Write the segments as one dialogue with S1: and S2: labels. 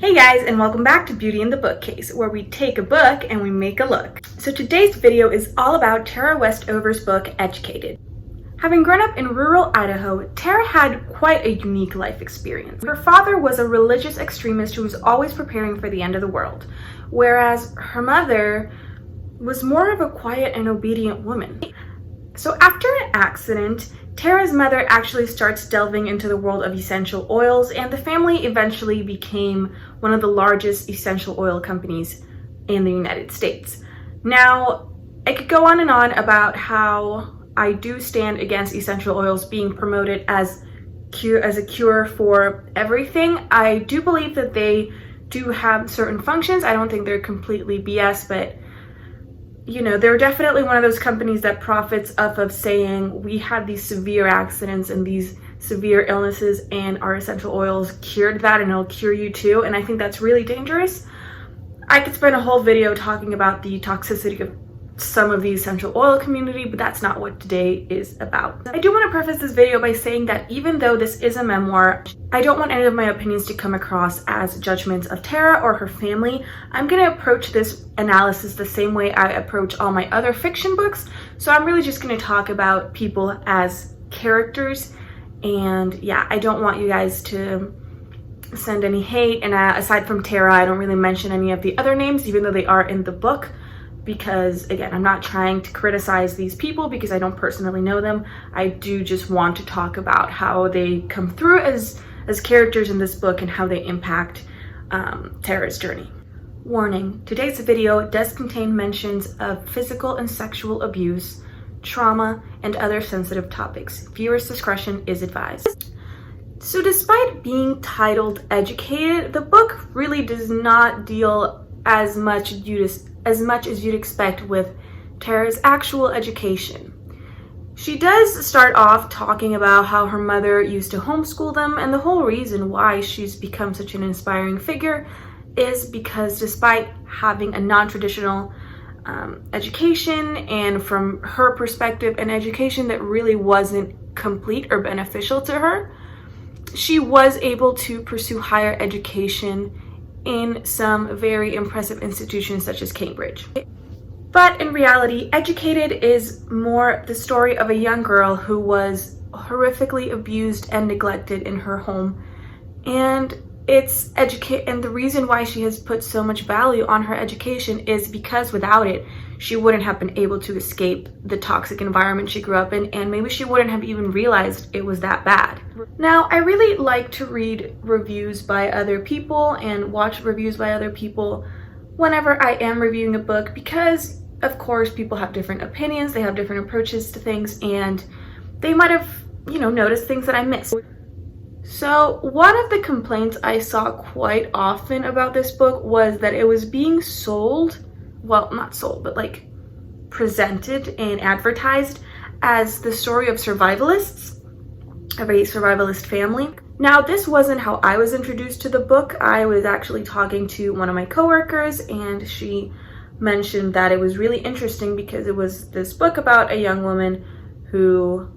S1: Hey guys, and welcome back to Beauty in the Bookcase, where we take a book and we make a look. So today's video is all about Tara Westover's book, Educated. Having grown up in rural Idaho, Tara had quite a unique life experience. Her father was a religious extremist who was always preparing for the end of the world, whereas her mother was more of a quiet and obedient woman. So after an accident, Tara's mother actually starts delving into the world of essential oils, and the family eventually became one of the largest essential oil companies in the United States. Now, I could go on and on about how I do stand against essential oils being promoted as a cure for everything. I do believe that they do have certain functions. I don't think they're completely BS, but you know, they're definitely one of those companies that profits off of saying we had these severe accidents and these severe illnesses and our essential oils cured that and it'll cure you too. And I think that's really dangerous. I could spend a whole video talking about the toxicity of some of the essential oil community, but that's not what today is about. I do want to preface this video by saying that even though this is a memoir, I don't want any of my opinions to come across as judgments of Tara or her family. I'm going to approach this analysis the same way I approach all my other fiction books. So I'm really just going to talk about people as characters. And yeah, I don't want you guys to send any hate. And aside from Tara, I don't really mention any of the other names, even though they are in the book. Because again, I'm not trying to criticize these people because I don't personally know them. I do just want to talk about how they come through as characters in this book and how they impact Tara's journey. Warning, today's video does contain mentions of physical and sexual abuse, trauma, and other sensitive topics. Viewers' discretion is advised. So despite being titled Educated, the book really does not deal as much as you'd expect with Tara's actual education. She does start off talking about how her mother used to homeschool them, and the whole reason why she's become such an inspiring figure is because despite having a non-traditional education, and from her perspective, an education that really wasn't complete or beneficial to her, she was able to pursue higher education in some very impressive institutions such as Cambridge. But in reality, Educated is more the story of a young girl who was horrifically abused and neglected in her home. And the reason why she has put so much value on her education is because without it, she wouldn't have been able to escape the toxic environment she grew up in, and maybe she wouldn't have even realized it was that bad. Now, I really like to read reviews by other people and watch reviews by other people whenever I am reviewing a book because, of course, people have different opinions, they have different approaches to things, and they might have, noticed things that I missed. So one of the complaints I saw quite often about this book was that it was being sold, well, not sold, but like presented and advertised as the story of survivalists, of a survivalist family. Now, this wasn't how I was introduced to the book. I was actually talking to one of my coworkers, and she mentioned that it was really interesting because it was this book about a young woman who,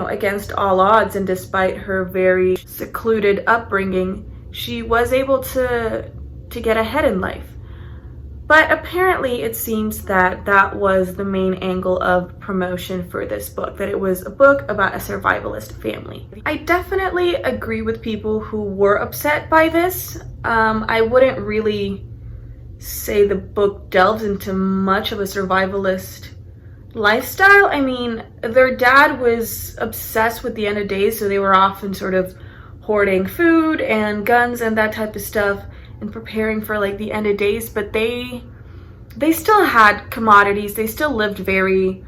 S1: against all odds and despite her very secluded upbringing, she was able to get ahead in life. But apparently it seems that that was the main angle of promotion for this book, that it was a book about a survivalist family. I definitely agree with people who were upset by this. I wouldn't really say the book delves into much of a survivalist lifestyle. I mean, their dad was obsessed with the end of days, so they were often sort of hoarding food and guns and that type of stuff and preparing for like the end of days, but they still had commodities. They still lived very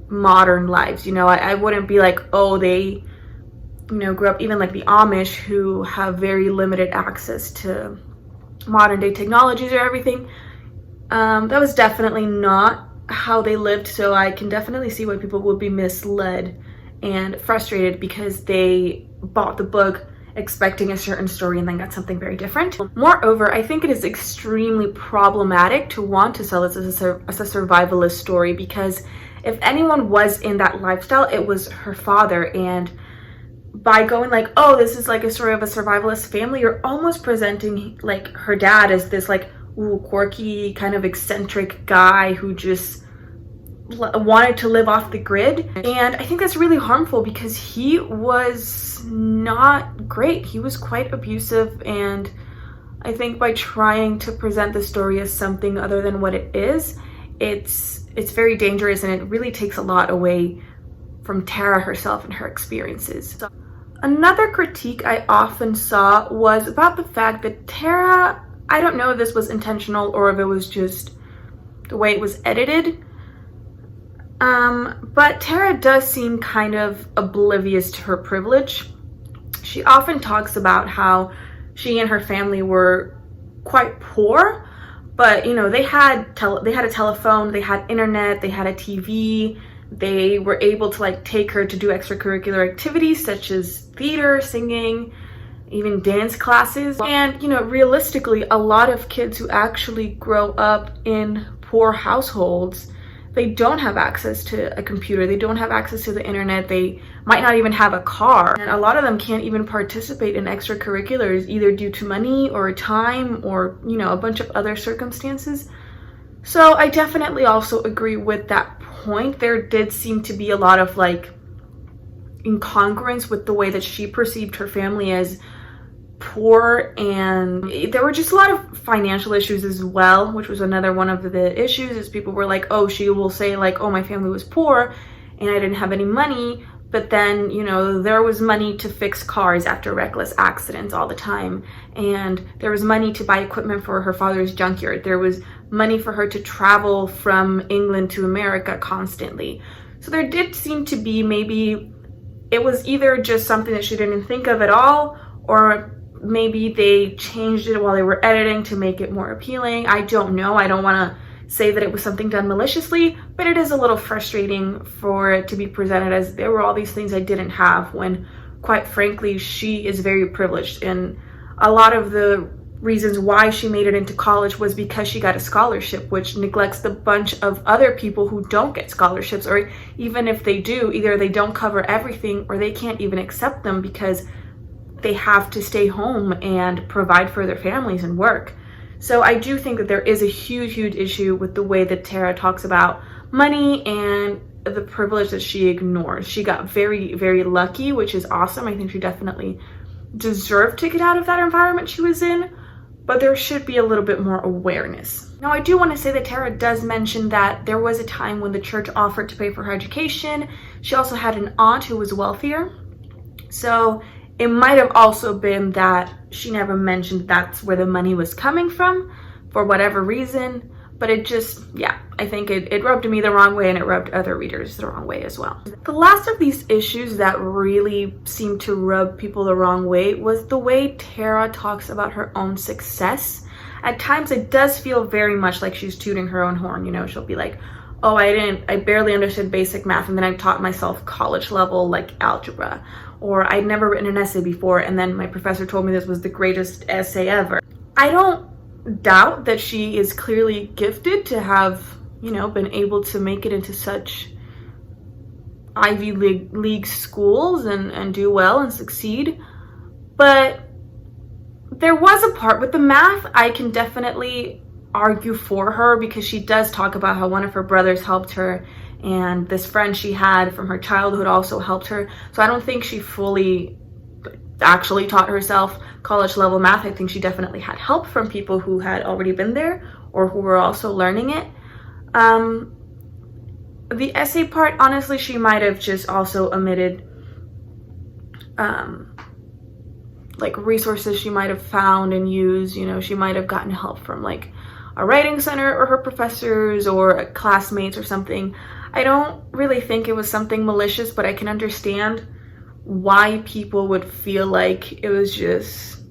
S1: modern lives. I wouldn't be like, oh, they grew up even like the Amish who have very limited access to modern day technologies or everything. That was definitely not how they lived, so I can definitely see why people would be misled and frustrated because they bought the book expecting a certain story and then got something very different. Moreover, I think it is extremely problematic to want to sell this as a survivalist story, because if anyone was in that lifestyle, it was her father, and by going like, oh, this is like a story of a survivalist family, you're almost presenting like her dad as this like quirky kind of eccentric guy who just wanted to live off the grid. And I think that's really harmful because he was not great. He was quite abusive, and I think by trying to present the story as something other than what it is, it's very dangerous, and it really takes a lot away from Tara herself and her experiences. So, another critique I often saw was about the fact that Tara, I don't know if this was intentional or if it was just the way it was edited, but Tara does seem kind of oblivious to her privilege. She often talks about how she and her family were quite poor, but you know, they had a telephone, they had internet, they had a TV. They were able to like take her to do extracurricular activities such as theater, singing, even dance classes. And you know, realistically, a lot of kids who actually grow up in poor households, they don't have access to a computer, they don't have access to the internet, they might not even have a car, and a lot of them can't even participate in extracurriculars either due to money or time or, you know, a bunch of other circumstances. So I definitely also agree with that point. There did seem to be a lot of like incongruence with the way that she perceived her family as poor, and there were just a lot of financial issues as well, which was another one of the issues. Is people were like, oh, she will say like, oh, my family was poor and I didn't have any money, but then, you know, there was money to fix cars after reckless accidents all the time, and there was money to buy equipment for her father's junkyard, there was money for her to travel from England to America constantly. So there did seem to be, maybe it was either just something that she didn't think of at all, or maybe they changed it while they were editing to make it more appealing. I don't know. I don't want to say that it was something done maliciously, but it is a little frustrating for it to be presented as there were all these things I didn't have, when quite frankly she is very privileged, and a lot of the reasons why she made it into college was because she got a scholarship, which neglects the bunch of other people who don't get scholarships, or even if they do, either they don't cover everything or they can't even accept them because they have to stay home and provide for their families and work. So I do think that there is a huge issue with the way that Tara talks about money and the privilege that she ignores. She got very lucky, which is awesome. I think she definitely deserved to get out of that environment she was in, but there should be a little bit more awareness. Now, I do want to say that Tara does mention that there was a time when the church offered to pay for her education. She also had an aunt who was wealthier, so it might have also been that she never mentioned that's where the money was coming from for whatever reason, but it just, yeah, I think it rubbed me the wrong way, and it rubbed other readers the wrong way as well. The last of these issues that really seemed to rub people the wrong way was the way Tara talks about her own success. At times it does feel very much like she's tooting her own horn. You know, she'll be like, oh, I barely understood basic math, and then I taught myself college level like algebra. Or I'd never written an essay before, and then my professor told me this was the greatest essay ever. I don't doubt that she is clearly gifted to have, you know, been able to make it into such Ivy League schools and do well and succeed. But there was a part with the math I can definitely argue for her, because she does talk about how one of her brothers helped her, and this friend she had from her childhood also helped her. So I don't think she fully actually taught herself college level math. I think she definitely had help from people who had already been there or who were also learning it. The essay part, honestly, she might have just also omitted like resources she might have found and used. You know, she might have gotten help from like a writing center or her professors or classmates or something. I don't really think it was something malicious, but I can understand why people would feel like it was just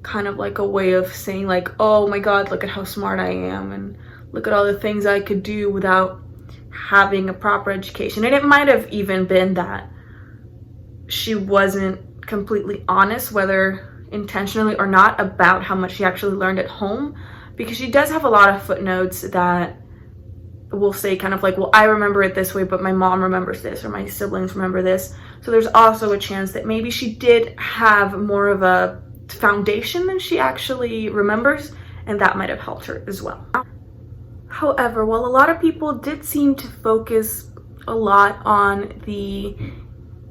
S1: kind of like a way of saying like, oh my god, look at how smart I am, and look at all the things I could do without having a proper education. And it might have even been that she wasn't completely honest, whether intentionally or not, about how much she actually learned at home, because she does have a lot of footnotes that will say kind of like, well, I remember it this way, but my mom remembers this, or my siblings remember this. So there's also a chance that maybe she did have more of a foundation than she actually remembers, and that might have helped her as well. However, while a lot of people did seem to focus a lot on the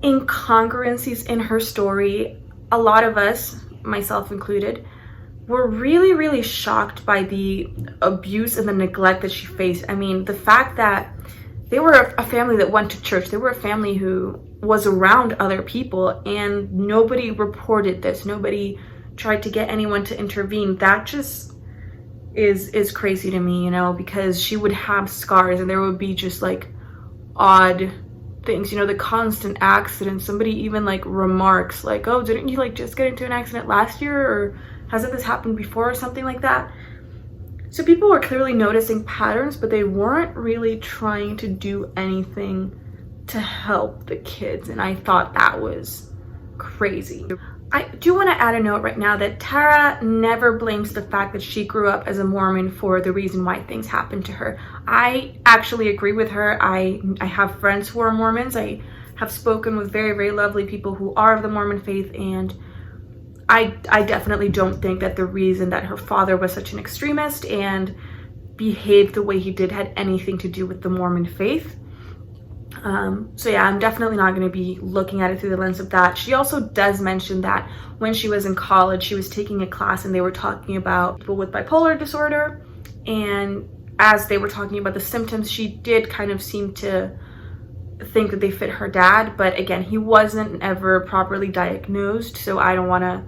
S1: incongruencies in her story, a lot of us, myself included, were really shocked by the abuse and the neglect that she faced. I mean, the fact that they were a family that went to church, they were a family who was around other people, and nobody reported this, nobody tried to get anyone to intervene. That just is crazy to me, you know, because she would have scars and there would be just like odd things, you know, the constant accidents. Somebody even like remarks like, oh, didn't you like just get into an accident last year, or hasn't this happened before, or something like that. So people were clearly noticing patterns, but they weren't really trying to do anything to help the kids, and I thought that was crazy. I do want to add a note right now that Tara never blames the fact that she grew up as a Mormon for the reason why things happened to her. I actually agree with her. I have friends who are Mormons. I have spoken with very lovely people who are of the Mormon faith, and I definitely don't think that the reason that her father was such an extremist and behaved the way he did had anything to do with the Mormon faith. So yeah, I'm definitely not going to be looking at it through the lens of that. She also does mention that when she was in college, she was taking a class and they were talking about people with bipolar disorder, and as they were talking about the symptoms, she did kind of seem to think that they fit her dad, but again, he wasn't ever properly diagnosed, so I don't want to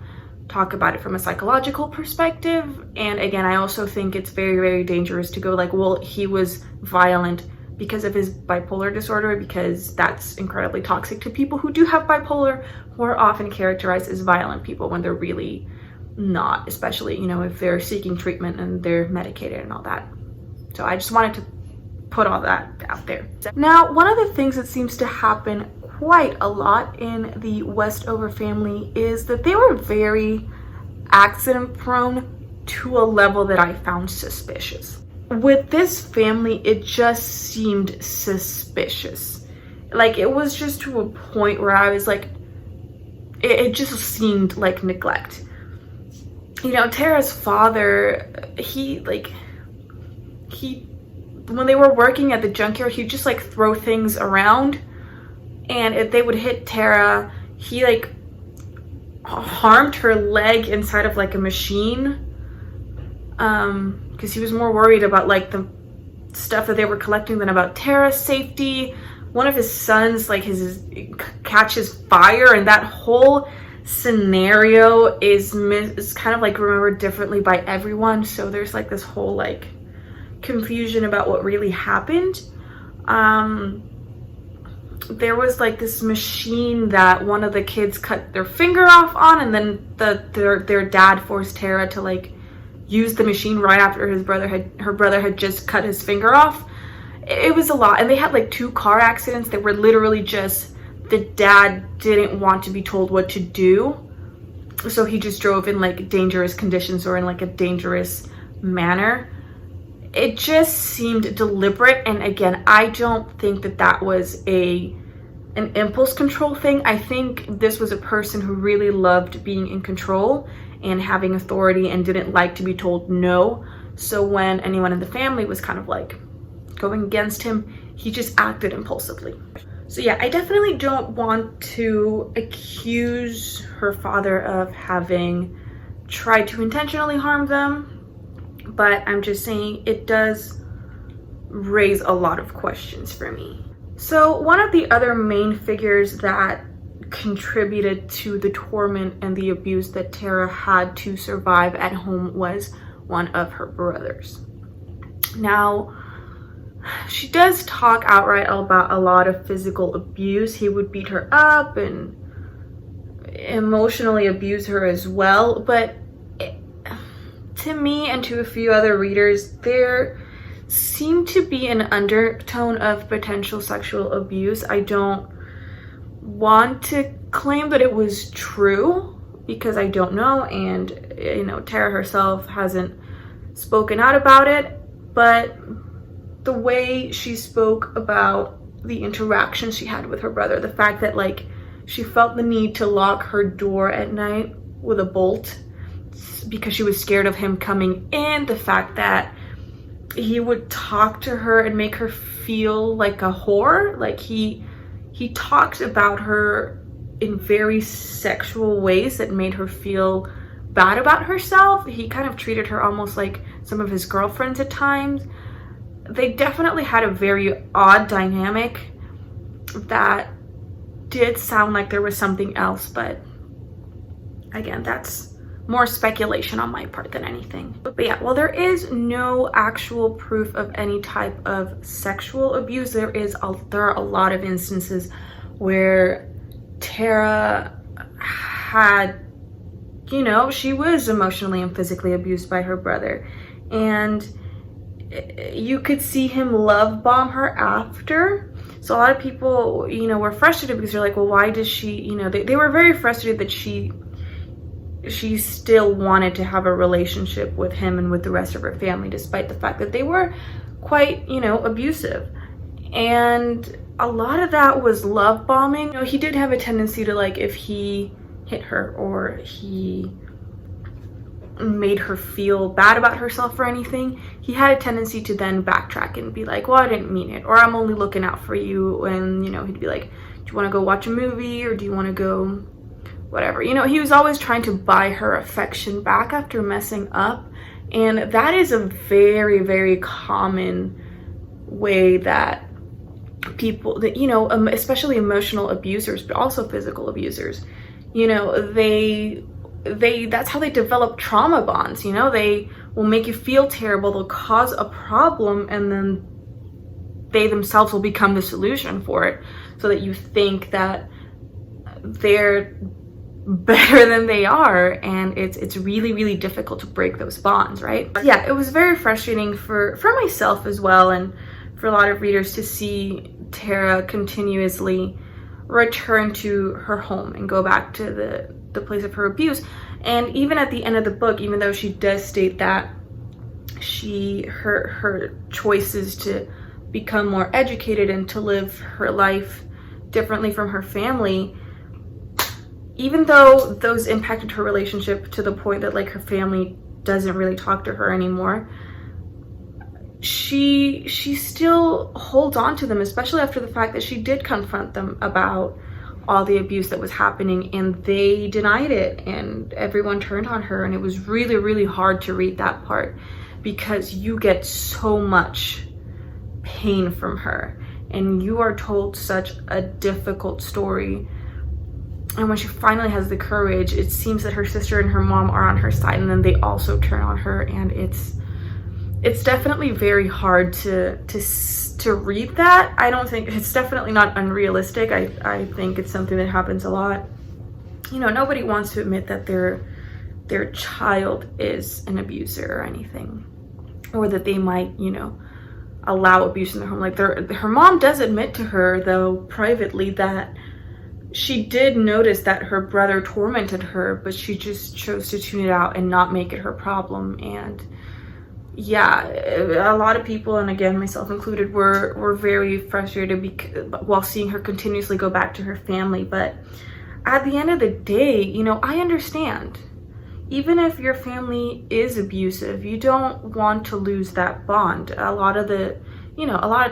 S1: talk about it from a psychological perspective. And again, I also think it's very dangerous to go like, well, he was violent because of his bipolar disorder, because that's incredibly toxic to people who do have bipolar, who are often characterized as violent people when they're really not, especially, you know, if they're seeking treatment and they're medicated and all that. So I just wanted to put all that out there. Now, one of the things that seems to happen quite a lot in the Westover family is that they were very accident prone to a level that I found suspicious. With this family, it just seemed suspicious. Like, it was just to a point where I was like, it just seemed like neglect. You know, Tara's father, when they were working at the junkyard, he'd just like throw things around, and if they would hit Tara, he like harmed her leg inside of like a machine, because he was more worried about like the stuff that they were collecting than about Tara's safety. One of his sons like catches fire, and that whole scenario is kind of like remembered differently by everyone, so there's like this whole like confusion about what really happened. There was like this machine that one of the kids cut their finger off on, and then their dad forced Tara to like use the machine right after her brother had just cut his finger off. It was a lot, and they had like 2 car accidents that were literally just the dad didn't want to be told what to do, so he just drove in like dangerous conditions or in like a dangerous manner. It just seemed deliberate, and again, I don't think that that was an impulse control thing. I think this was a person who really loved being in control and having authority and didn't like to be told no. So when anyone in the family was kind of like going against him, he just acted impulsively. So yeah, I definitely don't want to accuse her father of having tried to intentionally harm them, but I'm just saying it does raise a lot of questions for me. So one of the other main figures that contributed to the torment and the abuse that Tara had to survive at home was one of her brothers. Now, she does talk outright about a lot of physical abuse. He would beat her up and emotionally abuse her as well, but to me and to a few other readers, there seemed to be an undertone of potential sexual abuse. I don't want to claim that it was true because I don't know, and you know, Tara herself hasn't spoken out about it, but the way she spoke about the interaction she had with her brother, the fact that like she felt the need to lock her door at night with a bolt because she was scared of him coming in. The fact that he would talk to her and make her feel like a whore. Like he talked about her in very sexual ways that made her feel bad about herself. He kind of treated her almost like some of his girlfriends at times. They definitely had a very odd dynamic that did sound like there was something else, but again, that's more speculation on my part than anything. But yeah, while there is no actual proof of any type of sexual abuse, there are a lot of instances where Tara had, you know, she was emotionally and physically abused by her brother, and you could see him love bomb her after. So a lot of people, you know, were frustrated because they're like, well, why does she, you know, they were very frustrated that she still wanted to have a relationship with him and with the rest of her family, despite the fact that they were quite, you know, abusive. And a lot of that was love bombing. You know, he did have a tendency to, like, if he hit her or he made her feel bad about herself or anything, he had a tendency to then backtrack and be like, well, I didn't mean it, or I'm only looking out for you. And, you know, he'd be like, do you want to go watch a movie, or do you want to go whatever? You know, he was always trying to buy her affection back after messing up. And that is a very, very common way that people that, you know, especially emotional abusers, but also physical abusers, you know, that's how they develop trauma bonds. You know, they will make you feel terrible, they'll cause a problem, and then they themselves will become the solution for it, so that you think that they're better than they are. And it's really, really difficult to break those bonds, right? But yeah, it was very frustrating for myself as well, and for a lot of readers, to see Tara continuously return to her home and go back to the place of her abuse. And even at the end of the book, even though she does state that her choices to become more educated and to live her life differently from her family, even though those impacted her relationship to the point that, like, her family doesn't really talk to her anymore, she still holds on to them, especially after the fact that she did confront them about all the abuse that was happening, and they denied it, and everyone turned on her. And it was really, really hard to read that part, because you get so much pain from her, and you are told such a difficult story. And when she finally has the courage, it seems that her sister and her mom are on her side, and then they also turn on her. And it's definitely very hard to read that. I don't think it's definitely not unrealistic. I think it's something that happens a lot. You know, nobody wants to admit that their child is an abuser or anything, or that they might, you know, allow abuse in their home. Like, her mom does admit to her, though, privately, that she did notice that her brother tormented her, but she just chose to tune it out and not make it her problem. And yeah, a lot of people, and again myself included, were very frustrated while seeing her continuously go back to her family. But at the end of the day, you know, I understand. Even if your family is abusive, you don't want to lose that bond. A lot of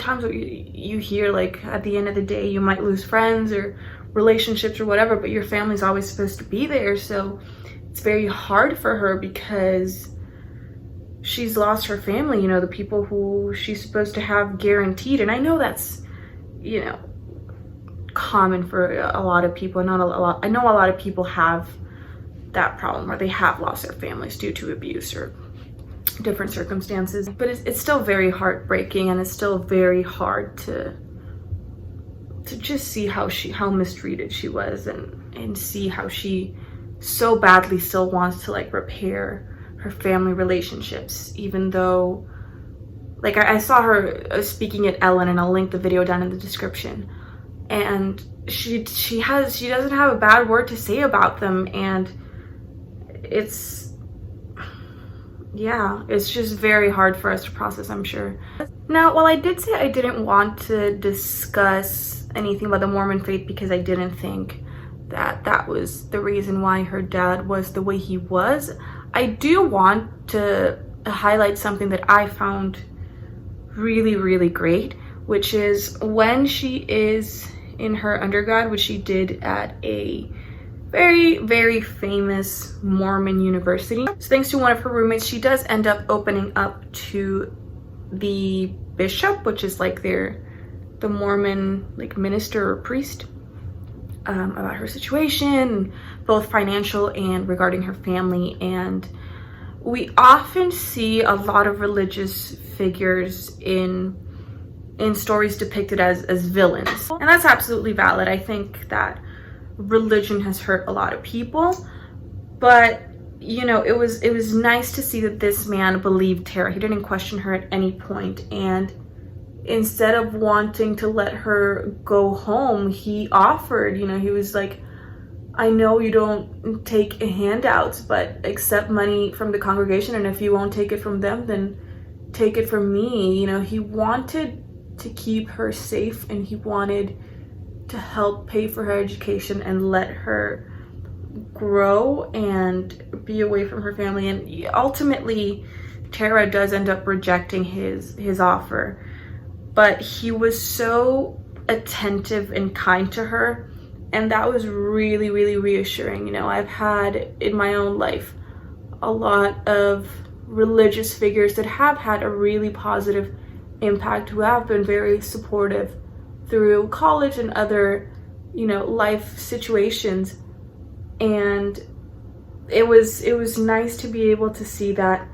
S1: times what you hear, like, at the end of the day, you might lose friends or relationships or whatever, but your family's always supposed to be there. So it's very hard for her, because she's lost her family, you know, the people who she's supposed to have guaranteed. And I know that's, you know, common for a lot of people. I know a lot of people have that problem, where they have lost their families due to abuse or different circumstances. But it's still very heartbreaking, and it's still very hard to just see how mistreated she was, and see how she so badly still wants to, like, repair her family relationships, even though, like, I saw her speaking at Ellen, and I'll link the video down in the description, and she doesn't have a bad word to say about them. And it's just very hard for us to process, I'm sure. Now, while I did say I didn't want to discuss anything about the Mormon faith, because I didn't think that that was the reason why her dad was the way he was. I do want to highlight something that I found really, really great, which is when she is in her undergrad, which she did at a very, very famous Mormon university. So thanks to one of her roommates, she does end up opening up to the bishop, which is like the Mormon like minister or priest, about her situation, both financial and regarding her family. And we often see a lot of religious figures in stories depicted as villains, and that's absolutely valid. I think that religion has hurt a lot of people, but you know, it was nice to see that this man believed Tara. He didn't question her at any point, and instead of wanting to let her go home, he offered, you know, he was like, I know you don't take handouts, but accept money from the congregation, and if you won't take it from them, then take it from me. You know, he wanted to keep her safe, and he wanted to help pay for her education and let her grow and be away from her family. And ultimately Tara does end up rejecting his offer, but he was so attentive and kind to her, and that was really, really reassuring. You know, I've had in my own life a lot of religious figures that have had a really positive impact, who have been very supportive through college and other, you know, life situations. And it was nice to be able to see that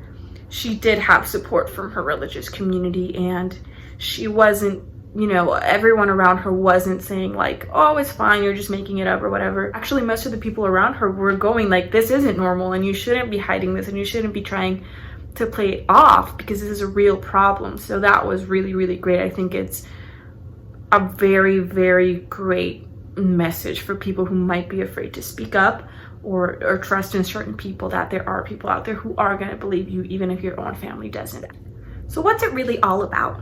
S1: she did have support from her religious community, and she wasn't, you know, everyone around her wasn't saying like, oh, it's fine, you're just making it up or whatever. Actually, most of the people around her were going like, this isn't normal, and you shouldn't be hiding this, and you shouldn't be trying to play it off, because this is a real problem. So that was really, really great. I think it's a very, very great message for people who might be afraid to speak up or trust in certain people, that there are people out there who are going to believe you even if your own family doesn't. So what's it really all about?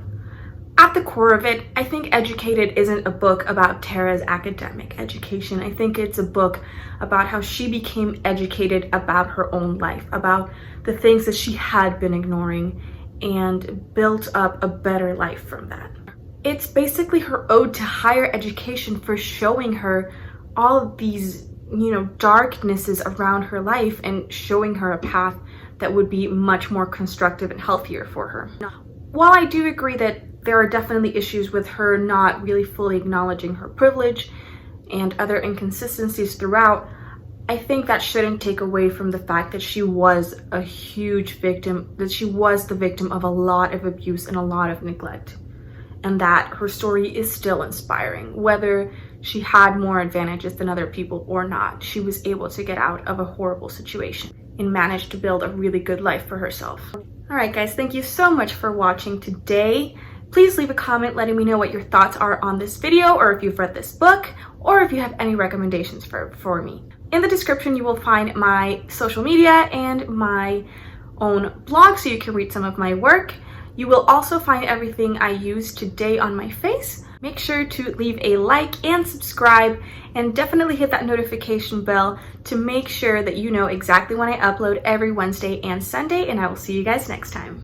S1: At the core of it, I think Educated isn't a book about Tara's academic education. I think it's a book about how she became educated about her own life, about the things that she had been ignoring, and built up a better life from that. It's basically her ode to higher education for showing her all of these, you know, darknesses around her life, and showing her a path that would be much more constructive and healthier for her. While I do agree that there are definitely issues with her not really fully acknowledging her privilege and other inconsistencies throughout, I think that shouldn't take away from the fact that she was a huge victim, that she was the victim of a lot of abuse and a lot of neglect, and that her story is still inspiring. Whether she had more advantages than other people or not, she was able to get out of a horrible situation and managed to build a really good life for herself. All right, guys, thank you so much for watching today. Please leave a comment letting me know what your thoughts are on this video, or if you've read this book, or if you have any recommendations for me. In the description, you will find my social media and my own blog, so you can read some of my work. You will also find everything I used today on my face. Make sure to leave a like and subscribe, and definitely hit that notification bell to make sure that you know exactly when I upload every Wednesday and Sunday, and I will see you guys next time.